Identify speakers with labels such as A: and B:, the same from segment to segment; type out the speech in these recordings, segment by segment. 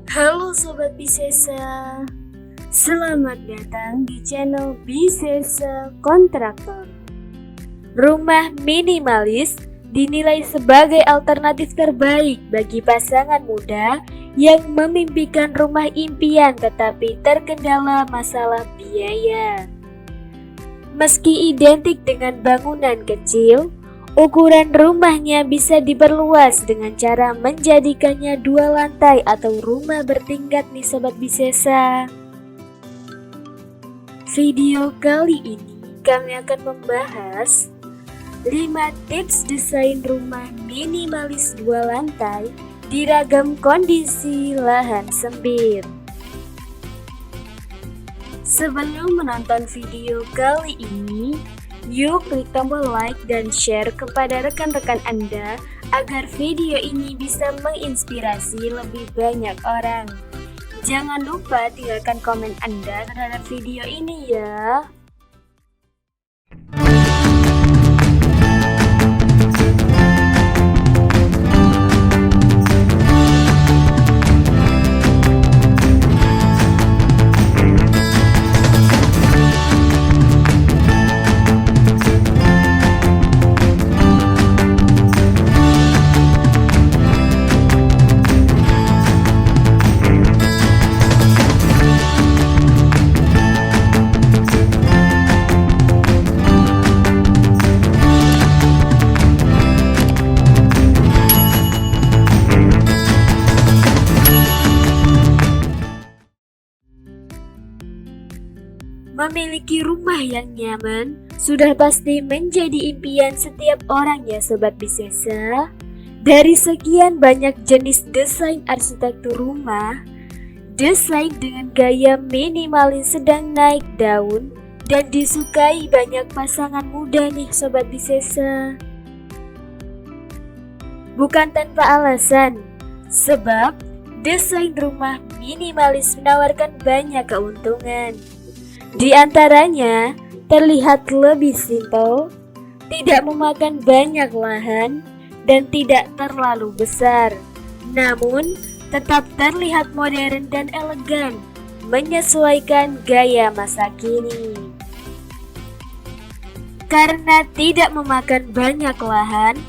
A: Halo Sobat Bisesa, selamat datang di channel Bisesa Kontraktor. Rumah minimalis dinilai sebagai alternatif terbaik bagi pasangan muda yang memimpikan rumah impian tetapi terkendala masalah biaya. Meski identik dengan bangunan kecil, ukuran rumahnya bisa diperluas dengan cara menjadikannya 2 lantai atau rumah bertingkat nih Sobat Bisesa. Video kali ini kami akan membahas 5 tips desain rumah minimalis 2 lantai di ragam kondisi lahan sempit. Sebelum menonton video kali ini, yuk klik tombol like dan share kepada rekan-rekan Anda agar video ini bisa menginspirasi lebih banyak orang. Jangan lupa tinggalkan komen Anda terhadap video ini ya. Memiliki rumah yang nyaman sudah pasti menjadi impian setiap orang ya Sobat Bisesa. Dari sekian banyak jenis desain arsitektur rumah, desain dengan gaya minimalis sedang naik daun dan disukai banyak pasangan muda nih Sobat Bisesa. Bukan tanpa alasan, sebab desain rumah minimalis menawarkan banyak keuntungan. Di antaranya, terlihat lebih simpel, tidak memakan banyak lahan, dan tidak terlalu besar. Namun, tetap terlihat modern dan elegan, menyesuaikan gaya masa kini. Karena tidak memakan banyak lahan,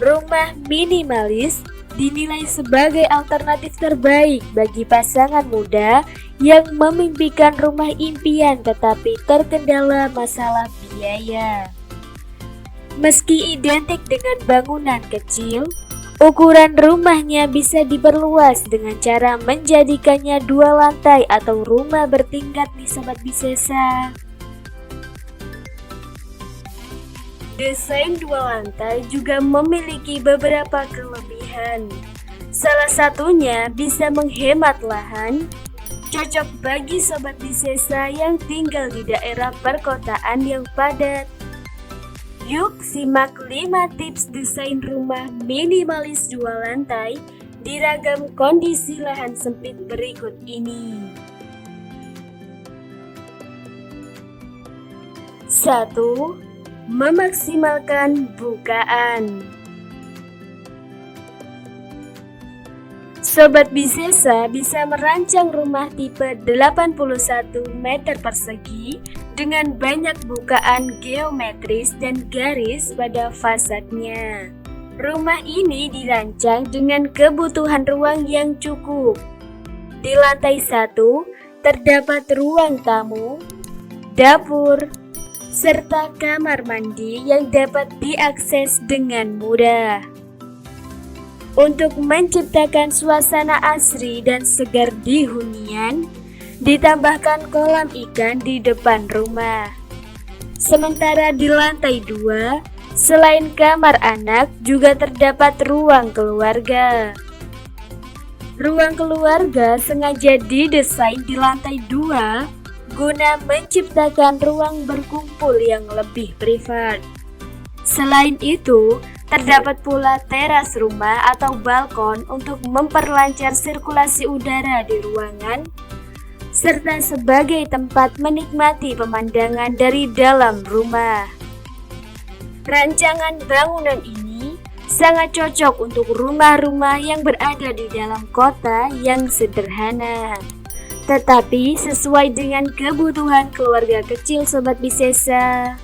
A: rumah minimalis dinilai sebagai alternatif terbaik bagi pasangan muda yang memimpikan rumah impian tetapi terkendala masalah biaya. Meski identik dengan bangunan kecil, ukuran rumahnya bisa diperluas dengan cara menjadikannya 2 lantai atau rumah bertingkat di Sobat Bisesa. Desain 2 lantai juga memiliki beberapa kelebihan. Salah satunya bisa menghemat lahan, cocok bagi Sobat Bisesa yang tinggal di daerah perkotaan yang padat. Yuk simak 5 tips desain rumah minimalis 2 lantai di ragam kondisi lahan sempit berikut ini. 1. Memaksimalkan bukaan. Sobat Bisesa bisa merancang rumah tipe 81 meter persegi dengan banyak bukaan geometris dan garis pada fasadnya. Rumah ini dirancang dengan kebutuhan ruang yang cukup. Di lantai 1 terdapat ruang tamu, dapur, serta kamar mandi yang dapat diakses dengan mudah. Untuk menciptakan suasana asri dan segar di hunian, ditambahkan kolam ikan di depan rumah. Sementara di lantai 2, selain kamar anak, juga terdapat ruang keluarga. Ruang keluarga sengaja didesain di lantai 2 guna menciptakan ruang berkumpul yang lebih privat. Selain itu, terdapat pula teras rumah atau balkon untuk memperlancar sirkulasi udara di ruangan, serta sebagai tempat menikmati pemandangan dari dalam rumah. Rancangan bangunan ini Sangat cocok untuk rumah-rumah yang berada di dalam kota yang sederhana, tetapi sesuai dengan kebutuhan keluarga kecil Sobat Bisesa.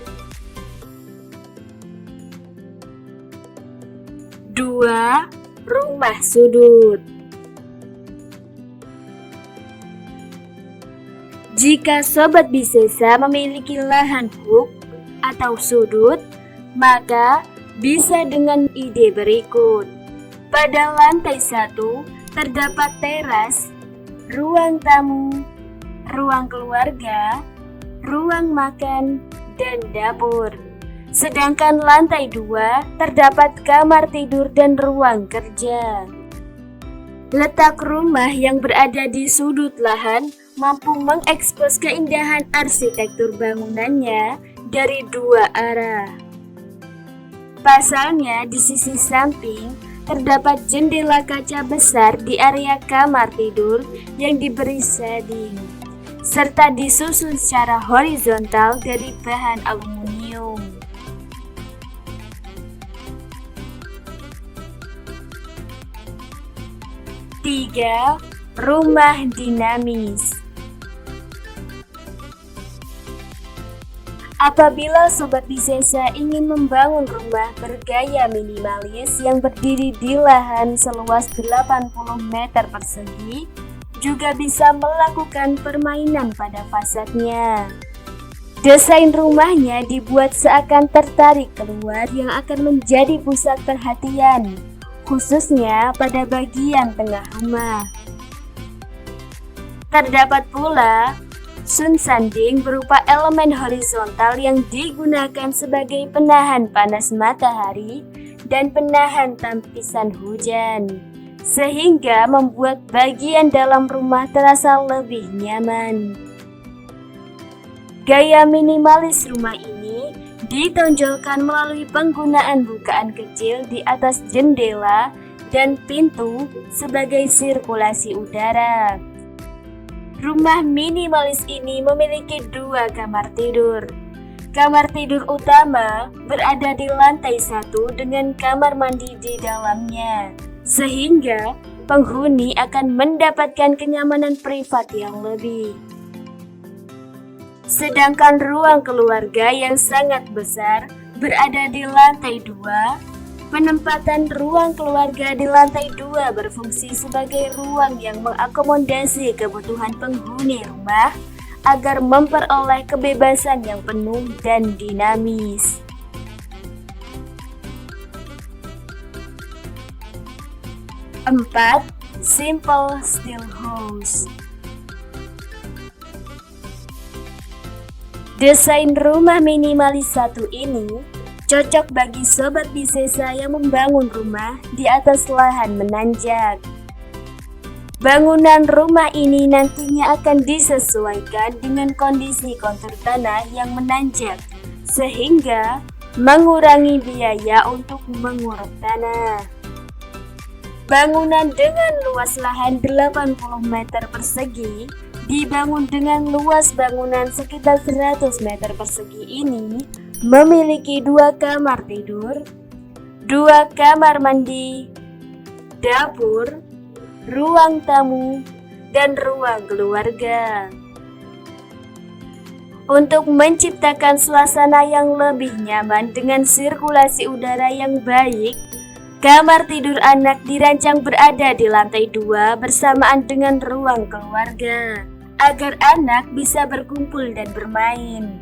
A: 2. Rumah sudut. Jika Sobat Bisesa memiliki lahan hook atau sudut, maka bisa dengan ide berikut. Pada lantai 1 terdapat teras, ruang tamu, ruang keluarga, ruang makan, dan dapur. Sedangkan lantai 2 terdapat kamar tidur dan ruang kerja. Letak rumah yang berada di sudut lahan mampu mengekspos keindahan arsitektur bangunannya dari dua arah. Pasalnya, di sisi samping terdapat jendela kaca besar di area kamar tidur yang diberi shading, serta disusun secara horizontal dari bahan aluminium. 3. Rumah dinamis. Apabila Sobat Bisesa ingin membangun rumah bergaya minimalis yang berdiri di lahan seluas 80 meter persegi, juga bisa melakukan permainan pada fasadnya. Desain rumahnya dibuat seakan tertarik keluar yang akan menjadi pusat perhatian, khususnya pada bagian tengah rumah. Terdapat pula sunsanding berupa elemen horizontal yang digunakan sebagai penahan panas matahari dan penahan tampisan hujan, sehingga membuat bagian dalam rumah terasa lebih nyaman. Gaya minimalis rumah ini ditonjolkan melalui penggunaan bukaan kecil di atas jendela dan pintu sebagai sirkulasi udara. Rumah minimalis ini memiliki 2 kamar tidur. Kamar tidur utama berada di lantai 1 dengan kamar mandi di dalamnya, sehingga penghuni akan mendapatkan kenyamanan privat yang lebih. Sedangkan ruang keluarga yang sangat besar berada di lantai 2. Penempatan ruang keluarga di lantai 2 berfungsi sebagai ruang yang mengakomodasi kebutuhan penghuni rumah agar memperoleh kebebasan yang penuh dan dinamis. 4. Simple steel house. Desain rumah minimalis satu ini cocok bagi Sobat Bisesa yang membangun rumah di atas lahan menanjak. Bangunan rumah ini nantinya akan disesuaikan dengan kondisi kontur tanah yang menanjak, sehingga mengurangi biaya untuk menguruk tanah. Bangunan dengan luas lahan 80 meter persegi dibangun dengan luas bangunan sekitar 100 meter persegi ini memiliki 2 kamar tidur, 2 kamar mandi, dapur, ruang tamu, dan ruang keluarga. Untuk menciptakan suasana yang lebih nyaman dengan sirkulasi udara yang baik, kamar tidur anak dirancang berada di lantai 2 bersamaan dengan ruang keluarga, agar anak bisa berkumpul dan bermain.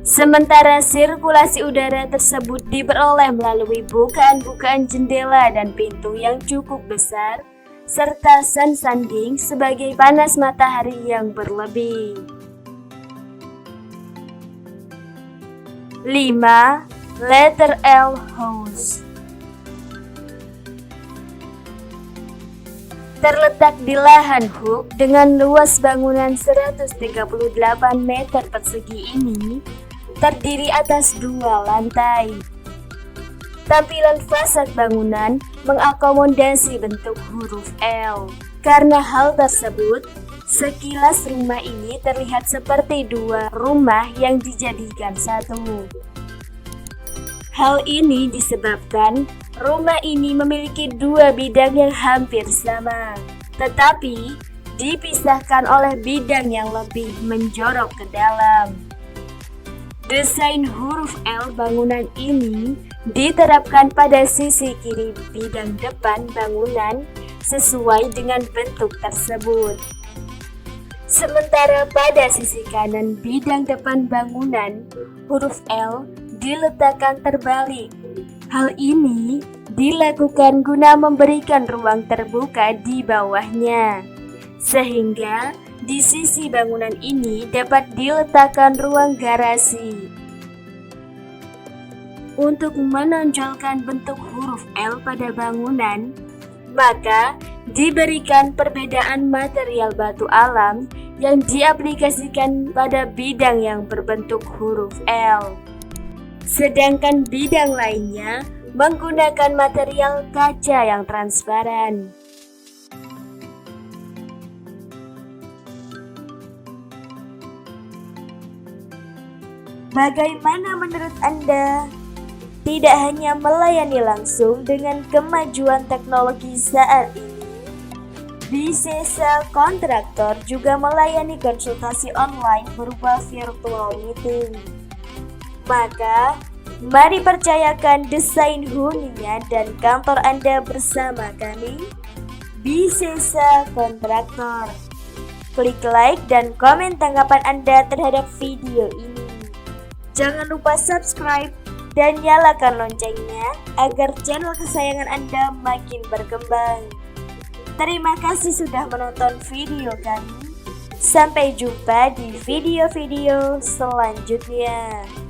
A: Sementara sirkulasi udara tersebut diperoleh melalui bukaan-bukaan jendela dan pintu yang cukup besar, serta sunsanding sebagai panas matahari yang berlebih. 5. Letter L house. Terletak di lahan hook dengan luas bangunan 138 meter persegi ini, terdiri atas 2 lantai. Tampilan fasad bangunan mengakomodasi bentuk huruf L. Karena hal tersebut, sekilas rumah ini terlihat seperti 2 rumah yang dijadikan satu. Hal ini disebabkan rumah ini memiliki dua bidang yang hampir sama, tetapi dipisahkan oleh bidang yang lebih menjorok ke dalam. Desain huruf L bangunan ini diterapkan pada sisi kiri bidang depan bangunan sesuai dengan bentuk tersebut. Sementara pada sisi kanan bidang depan bangunan, huruf L diletakkan terbalik. Hal ini dilakukan guna memberikan ruang terbuka di bawahnya, sehingga di sisi bangunan ini dapat diletakkan ruang garasi. Untuk menonjolkan bentuk huruf L pada bangunan, maka diberikan perbedaan material batu alam yang diaplikasikan pada bidang yang berbentuk huruf L. Sedangkan bidang lainnya menggunakan material kaca yang transparan. Bagaimana menurut Anda? Tidak hanya melayani langsung dengan kemajuan teknologi saat ini, Bisesa Kontraktor juga melayani konsultasi online berupa virtual meeting. Maka, mari percayakan desain hunian dan kantor Anda bersama kami, Bisesa Kontraktor. Klik like dan komen tanggapan Anda terhadap video ini. Jangan lupa subscribe dan nyalakan loncengnya agar channel kesayangan Anda makin berkembang. Terima kasih sudah menonton video kami. Sampai jumpa di video-video selanjutnya.